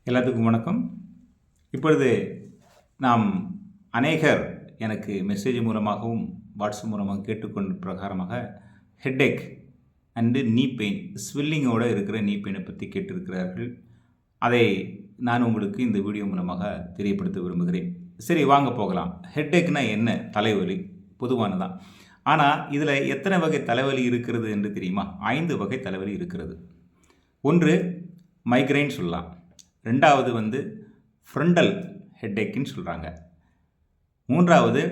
எல்லாத்துக்கும் வணக்கம். இப்பொழுது நாம் அநேகர் எனக்கு மெசேஜ் மூலமாகவும் வாட்ஸ்அப் மூலமாக கேட்டுக்கொண்ட பிரகாரமாக ஹெட்டேக் அண்டு நீ பெயின், ஸ்வெல்லிங்கோடு இருக்கிற நீ பெயினை பற்றி கேட்டிருக்கிறார்கள். அதை நான் உங்களுக்கு இந்த வீடியோ மூலமாக தெரியப்படுத்த விரும்புகிறேன். சரி, வாங்க போகலாம். ஹெட்டேக்னால் என்ன? தலைவலி பொதுவானதான். ஆனால் இதில் எத்தனை வகை தலைவலி இருக்கிறது என்று தெரியுமா? 5 வகை தலைவலி இருக்கிறது. ஒன்று மைக்ரைன் சொல்லலாம். ரெண்டாவது ஃப்ரண்டல் ஹெட்டேக்குன்னு சொல்கிறாங்க. மூன்றாவது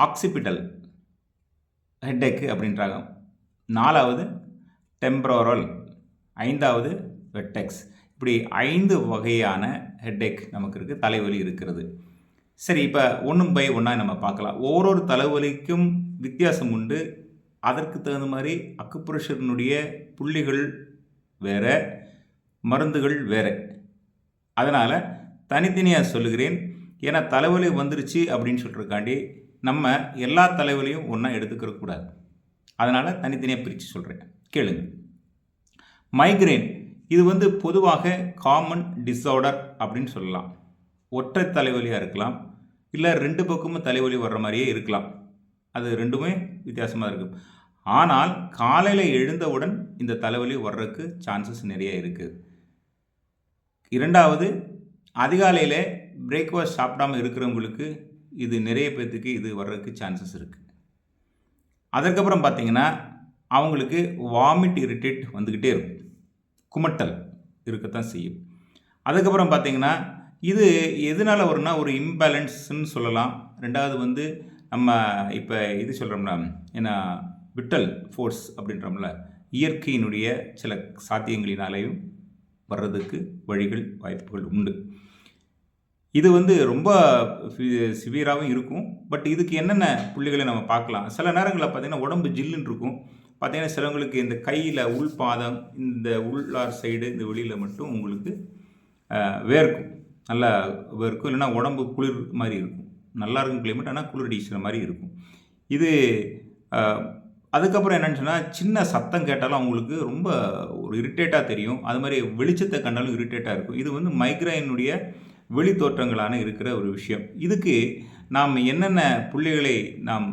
ஆக்சிபிட்டல் ஹெட்டேக்கு அப்படின்றாங்க. நாலாவது டெம்பரல், ஐந்தாவது வெர்டெக்ஸ். இப்படி 5 வகையான ஹெட்டேக் நமக்கு இருக்குது, தலைவலி இருக்கிறது. சரி, இப்போ ஒன்றும் பை ஒன்றா நம்ம பார்க்கலாம். ஒவ்வொரு தலைவலிக்கும் வித்தியாசம் உண்டு. அதற்கு தகுந்த மாதிரி அக்குப்ரெஷரினுடைய புள்ளிகள் வேறு, மருந்துகள் வேறு. அதனால் தனித்தனியாக சொல்லுகிறேன். ஏன்னா தலைவலி வந்துருச்சு அப்படின்னு சொல்கிறக்காண்டி நம்ம எல்லா தலைவலியும் ஒன்றா எடுத்துக்கிறக்கூடாது. அதனால் தனித்தனியாக பிரித்து சொல்கிறேன், கேளுங்க. மைக்ரேன் இது பொதுவாக காமன் டிஸார்டர் அப்படின்னு சொல்லலாம். ஒற்றை தலைவலியாக இருக்கலாம், இல்லை 2 பக்கமும் தலைவலி வர்ற மாதிரியே இருக்கலாம். அது ரெண்டுமே வித்தியாசமாக இருக்கும். ஆனால் காலையில் எழுந்தவுடன் இந்த தலைவலி வர்றதுக்கு சான்சஸ் நிறைய இருக்குது. இரண்டாவது, அதிகாலையில் பிரேக்ஃபாஸ்ட் சாப்பிடாமல் இருக்கிறவங்களுக்கு இது நிறைய பேர்த்துக்கு இது வர்றதுக்கு சான்சஸ் இருக்குது. அதற்கப்புறம் பார்த்திங்கன்னா அவங்களுக்கு வாமிட், இரிட்டேட் வந்துக்கிட்டே இருக்கும், குமட்டல் இருக்கத்தான் செய்யும். அதுக்கப்புறம் பார்த்திங்கன்னா இது எதனால் வரும்னா ஒரு இம்பேலன்ஸ்ன்னு சொல்லலாம். ரெண்டாவது நம்ம இப்போ இது சொல்கிறோம்னா ஏன்னா விட்டல் ஃபோர்ஸ் அப்படின்றோம்ல, இயற்கையினுடைய சில சாத்தியங்களினாலேயும் வர்றதுக்கு வழிகள், வாய்ப்புகள் உண்டு. இது ரொம்ப சிவியராகவும் இருக்கும். பட் இதுக்கு என்னென்ன புள்ளிகளை நம்ம பார்க்கலாம். சில நேரங்களில் பார்த்திங்கன்னா உடம்பு ஜில்லுன்னு இருக்கும். பார்த்திங்கன்னா சிலவங்களுக்கு இந்த கையில் உள் பாதம், இந்த உள்ளார் சைடு, இந்த வெளியில் மட்டும் உங்களுக்கு வேர்க்கும், நல்லா வேர்க்கும். இல்லைனா உடம்பு குளிர் மாதிரி இருக்கும். நல்லா இருக்கும் கிளைமேட், ஆனால் குளிர் அடிக்கிற மாதிரி இருக்கும். இது அதுக்கப்புறம் என்னென்னு சொன்னால், சின்ன சத்தம் கேட்டாலும் அவங்களுக்கு ரொம்ப ஒரு இரிட்டேட்டாக தெரியும். அது மாதிரி வெளிச்சத்தை கண்டாலும் இரிட்டேட்டாக இருக்கும். இது மைக்ரைனுடைய வெளி தோற்றங்களான இருக்கிற ஒரு விஷயம். இதுக்கு நாம் என்னென்ன புள்ளிகளை நாம்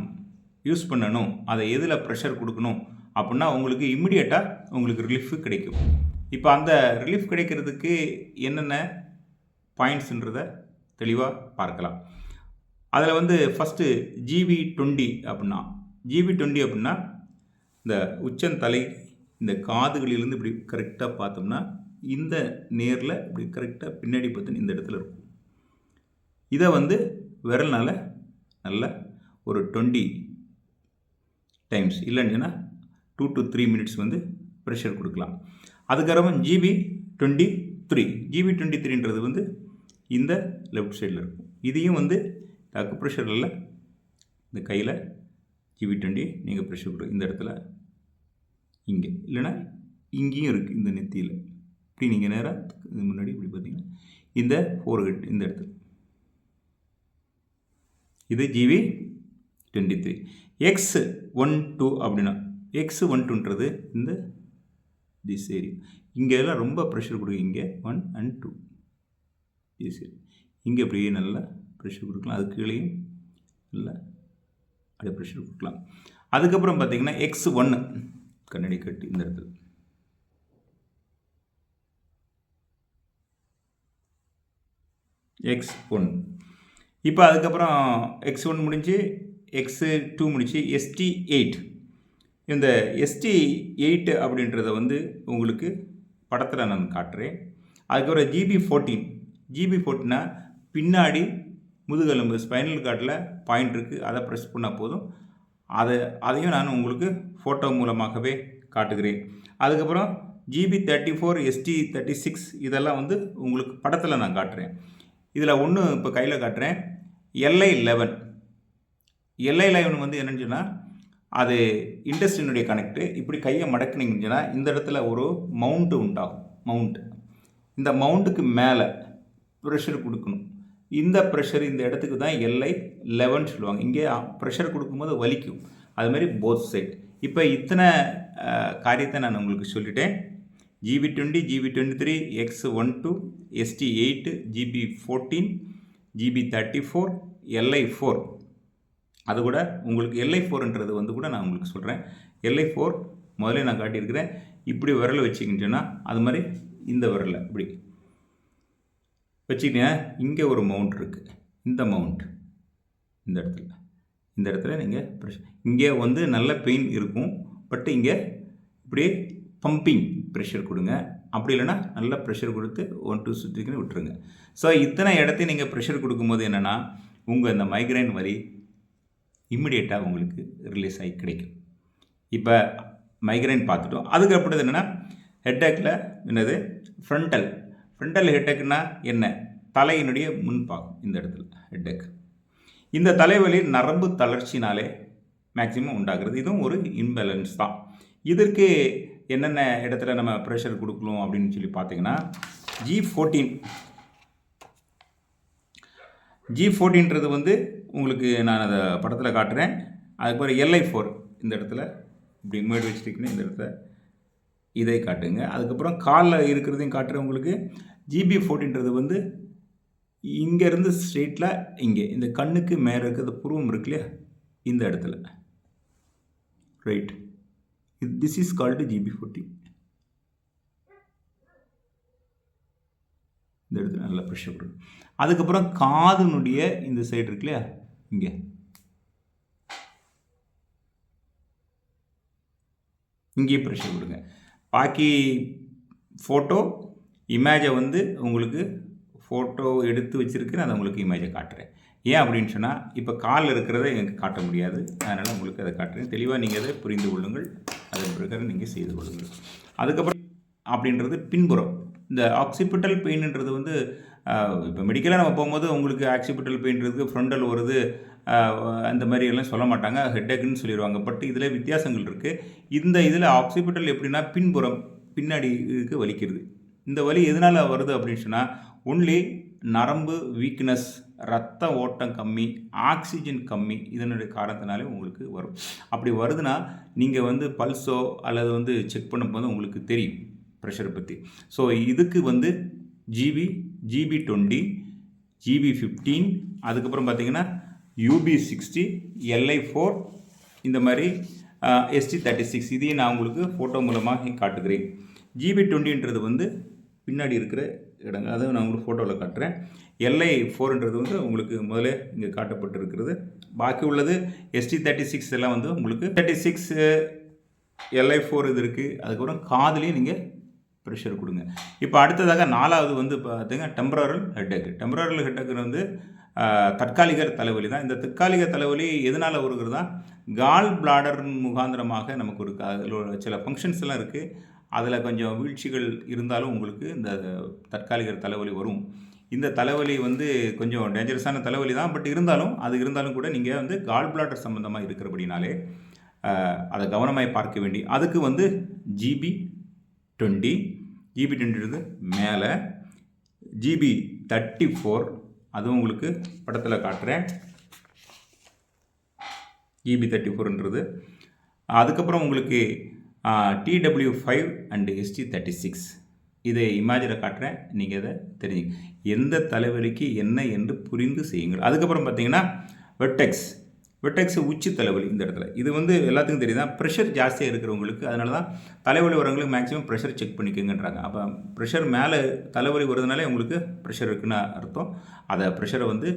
யூஸ் பண்ணணும், அதை எதில் ப்ரெஷர் கொடுக்கணும் அப்படின்னா உங்களுக்கு இம்மிடியேட்டாக உங்களுக்கு ரிலீஃப் கிடைக்கும். இப்போ அந்த ரிலீஃப் கிடைக்கிறதுக்கு என்னென்ன பாயிண்ட்ஸுன்றதை தெளிவாக பார்க்கலாம். அதில் ஃபஸ்ட்டு GB20 அப்படின்னா, GB20 அப்படின்னா இந்த உச்சந்தலை, இந்த காதுகளிலிருந்து இப்படி கரெக்டாக பார்த்தோம்னா இந்த நேரில் இப்படி கரெக்டாக பின்னாடி பார்த்தீங்கன்னா இந்த இடத்துல இருக்கும். இதை விரல்னால் நல்லா ஒரு 20 டைம்ஸ், இல்லைன்னா 2 to 3 மினிட்ஸ் ப்ரெஷர் கொடுக்கலாம். அதுக்கப்புறம் GB23ன்றது இந்த லெஃப்ட் சைடில் இருக்கும். இதையும் அக்குப்ரெஷரில் இந்த கையில் GB20 நீங்கள் ப்ரெஷர் கொடுங்க. இந்த இடத்துல, இங்கே, இல்லைன்னா இங்கேயும் இருக்குது, இந்த நெத்தியில். இப்படி நீங்கள் நேராக இது முன்னாடி இப்படி பார்த்தீங்கன்னா இந்த ஃபோர்ஹெட், இந்த இடத்துல. இது GB23. X12 அப்படின்னா, X12ன்றது இந்த திஸ் ஏரியா. இங்கெல்லாம் ரொம்ப ப்ரெஷர் கொடுங்க. இங்கே 1 and 2 திஸ் ஏரியா. இங்கே அப்படியே நல்லா ப்ரெஷர் கொடுக்கலாம். அது கீழேயும் நல்லா அப்படியே ப்ரெஷர் கொடுக்கலாம். அதுக்கப்புறம் பார்த்தீங்கன்னா X1, கண்ணாடி கட்டி இந்த இடத்துல. X1. இப்போ அதுக்கப்புறம் X1 முடிஞ்சு X2 முடிச்சு ST8. இந்த ST8 அப்படின்றத உங்களுக்கு படத்தில் நான் காட்டுறேன். அதுக்கப்புறம் GB14னா பின்னாடி முதுகெலும்பு, ஸ்பைனல் கார்டில் பாயிண்ட் இருக்குது. அதை ப்ரெஸ் பண்ணால் போதும். அதையும் நான் உங்களுக்கு ஃபோட்டோ மூலமாகவே காட்டுகிறேன். அதுக்கப்புறம் GB34, ST36 இதெல்லாம் உங்களுக்கு படத்தில் நான் காட்டுறேன். இதில் ஒன்று இப்போ கையில் காட்டுறேன். LI11 என்னன்னு சொன்னால், அது இன்டெஸ்டினுடைய கனெக்டு. இப்படி கையை மடக்குனீங்கன்னு சொன்னால் இந்த இடத்துல ஒரு மவுண்ட்டு உண்டாகும். இந்த மவுண்ட்டுக்கு மேலே ப்ரெஷர் கொடுக்கணும். இந்த ப்ரெஷர் இந்த இடத்துக்கு தான் LI11 சொல்லுவாங்க. இங்கே ப்ரெஷர் கொடுக்கும்போது வலிக்கும். அது மாதிரி போத் சைட். இப்போ இத்தனை காரியத்தை நான் உங்களுக்கு சொல்லிட்டேன். GB20, GB23, X12, ST8, GB14, GB34, LI4. அது கூட உங்களுக்கு LI4ன்றது வந்து கூட நான் உங்களுக்கு சொல்கிறேன். LI4 முதல்ல நான் காட்டியிருக்கிறேன். இப்படி விரலை வச்சுக்கிட்டேன்னா அது மாதிரி இந்த விரலை இப்படி வச்சுக்கிட்டீங்கன்னா இங்கே ஒரு மவுண்ட் இருக்குது. இந்த மவுண்ட் இந்த இடத்துல நீங்கள் ப்ரெஷர் இங்கே வந்து நல்ல பெயின் இருக்கும். பட் இங்கே இப்படியே பம்பிங் ப்ரெஷர் கொடுங்க. அப்படி இல்லைன்னா நல்லா ப்ரெஷர் கொடுத்து 1 2 சுற்றிக்கின்னு விட்டுருங்க. ஸோ இத்தனை இடத்தையும் நீங்கள் ப்ரெஷர் கொடுக்கும்போது என்னென்னா உங்கள் இந்த மைக்ரைன் வலி இம்மிடியேட்டாக உங்களுக்கு ரிலீஸ் ஆகி கிடைக்கும். இப்போ மைக்ரைன் பார்த்துட்டோம். அதுக்கப்புறம் என்னென்னா ஹெட்டேக்கில் என்னது ஃப்ரண்டல் ஹெட்டேக்குன்னா என்ன? தலையினுடைய முன்பாகம் இந்த இடத்துல ஹெட்டேக். இந்த தலைவலி நரம்பு தளர்ச்சினாலே மேக்சிமம் உண்டாகிறது. இதுவும் ஒரு இம்பேலன்ஸ் தான். இதற்கு என்னென்ன இடத்துல நம்ம ப்ரெஷர் கொடுக்கணும் அப்படின்னு சொல்லி பார்த்தீங்கன்னா G14ன்றது வந்து உங்களுக்கு நான் அதை படத்தில் காட்டுறேன். அதுக்கப்புறம் LI4 இந்த இடத்துல இப்படி மேடு வச்சுட்டிங்கன்னா இந்த இடத்துல இதை காட்டுங்க. அதுக்கப்புறம் காலில் இருக்கிறதையும் காட்டுறேன் உங்களுக்கு. GB14ன்றது வந்து இங்கேருந்து ஸ்ட்ரெயிட்டில் இங்கே இந்த கண்ணுக்கு மேலே இருக்கிறது புருவம் இருக்கு இல்லையா, இந்த இடத்துல right. This is called GB14. இந்த இடத்துல நல்லா ப்ரெஷர் கொடுங்க. அதுக்கப்புறம் காதுனுடைய இந்த சைடு இருக்கு இல்லையா, இங்கேயே ப்ரெஷர் கொடுங்க. பாக்கி ஃபோட்டோ இமேஜை வந்து உங்களுக்கு ஃபோட்டோ எடுத்து வச்சுருக்கு. நான் உங்களுக்கு இமேஜை காட்டுறேன். ஏன் அப்படின்னு சொன்னால் இப்போ காலில் இருக்கிறத எனக்கு காட்ட முடியாது. அதனால் உங்களுக்கு அதை காட்டுறேன். தெளிவாக நீங்கள் அதை புரிந்து கொள்ளுங்கள். அதன் பிரகாரம் நீங்கள் செய்து கொள்ளுங்கள். அதுக்கப்புறம் அப்படின்றது பின்புறம். இந்த ஆக்சிபிட்டல் பெயின்ன்றது வந்து இப்போ மெடிக்கலாக நம்ம போகும்போது உங்களுக்கு ஆக்சிபிட்டல் பெயின்றது ஃப்ரண்டல் வருது அந்த மாதிரி எல்லாம் சொல்ல மாட்டாங்க, ஹெட்டேக்குன்னு சொல்லிடுவாங்க. பட் இதில் வித்தியாசங்கள் இருக்குது. இதில் ஆக்சிபிட்டல் எப்படின்னா பின்புறம் பின்னாடி இதுக்கு வலிக்கிறது. இந்த வலி எதனால் வருது அப்படின்னு சொன்னால் ஒன்லி நரம்பு வீக்னஸ், ரத்த ஓட்டம் கம்மி, ஆக்சிஜன் கம்மி, இதனுடைய காரணத்தினாலே உங்களுக்கு வரும். அப்படி வருதுன்னா நீங்கள் வந்து பல்ஸோ அல்லது வந்து செக் பண்ணும்போது உங்களுக்கு தெரியும் ப்ரெஷரை பற்றி. ஸோ இதுக்கு வந்து GB20, GB15, அதுக்கப்புறம் பார்த்தீங்கன்னா UB60, LI4, இந்த மாதிரி ST36 இதையும் நான் உங்களுக்கு ஃபோட்டோ மூலமாக காட்டுகிறேன். GB20ன்றது வந்து பின்னாடி இருக்கிற இடங்கள், அதை நான் உங்களுக்கு ஃபோட்டோவில் காட்டுறேன். LI4ன்றது வந்து உங்களுக்கு முதல்ல இங்கே காட்டப்பட்டிருக்கிறது. பாக்கி உள்ளது ST36 எல்லாம் வந்து உங்களுக்கு 36 LI4 இது இருக்குது. அதுக்கப்புறம் காதுலேயும் நீங்கள் ப்ரெஷர் கொடுங்க. இப்போ அடுத்ததாக 4வது வந்து பார்த்தீங்கன்னா டெம்பரல் ஹெட்டேக் வந்து தற்காலிக தலைவலி தான். இந்த தற்காலிக தலைவலி எதனால் வருகிறதா, கால் பிளாடர் முகாந்திரமாக நமக்கு ஒரு சில ஃபங்க்ஷன்ஸ் எல்லாம் இருக்குது. அதில் கொஞ்சம் வீழ்ச்சிகள் இருந்தாலும் உங்களுக்கு இந்த தற்காலிக தலைவலி வரும். இந்த தலைவலி வந்து கொஞ்சம் டேஞ்சரஸான தலைவலி தான். பட் இருந்தாலும் கூட நீங்கள் வந்து கால் பிளாடர் சம்மந்தமாக இருக்கிறபடினாலே அதை கவனமாக பார்க்க வேண்டி. அதுக்கு வந்து GB20 மேலே, GB34 அதுவும் உங்களுக்கு படத்தில் காட்டுறேன். GB34ன்றது. அதுக்கப்புறம் உங்களுக்கு TW5 அண்டு ST36 இதை இமேஜில் காட்டுறேன். நீங்கள் இதை தெரிஞ்சுங்க. எந்த தலைவலிக்கு என்ன என்று புரிந்து செய்யுங்கள். அதுக்கப்புறம் பார்த்தீங்கன்னா வெட்டெக்ஸ் உச்சி தலைவலி இந்த இடத்துல. இது வந்து எல்லாத்துக்கும் தெரியுது தான், ப்ரெஷர் ஜாஸ்தியாக இருக்கிறவங்களுக்கு. அதனால தான் தலைவலி வரவங்களுக்கு மேக்ஸிமம் ப்ரெஷர் செக் பண்ணிக்கோங்கன்றாங்க. அப்போ ப்ரெஷர் மேலே தலைவலி வருதுனாலே உங்களுக்கு ப்ரெஷர் இருக்குன்னு அர்த்தம். அதை ப்ரெஷரை வந்து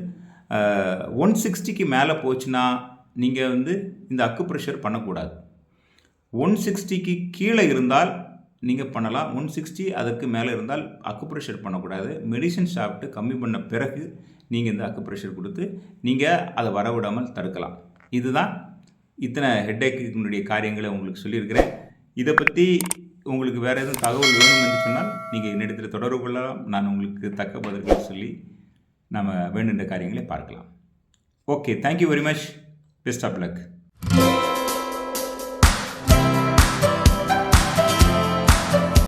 160க்கு மேலே போச்சுன்னா நீங்கள் வந்து இந்த அக்கு ப்ரெஷர் பண்ணக்கூடாது. 160க்கு கீழே இருந்தால் நீங்கள் பண்ணலாம். 160 அதுக்கு மேலே இருந்தால் அக்குப்ரெஷர் பண்ணக்கூடாது. மெடிசன் சாப்பிட்டு கம்மி பண்ண பிறகு நீங்கள் இந்த அக்குப்ரெஷர் கொடுத்து நீங்கள் அதை வரவிடாமல் தடுக்கலாம். இதுதான் இத்தனை ஹெட்டேக்குனுடைய காரியங்களை உங்களுக்கு சொல்லியிருக்கிறேன். இதை பற்றி உங்களுக்கு வேறு எதுவும் தகவல் வேணும் என்று சொன்னால் நீங்கள் என்னிடத்தில் தொடர்பு கொள்ளலாம். நான் உங்களுக்கு தக்க பதில்களை சொல்லி நம்ம வேண்டுகின்ற காரியங்களை பார்க்கலாம். Okay, thank you very much. Best of luck.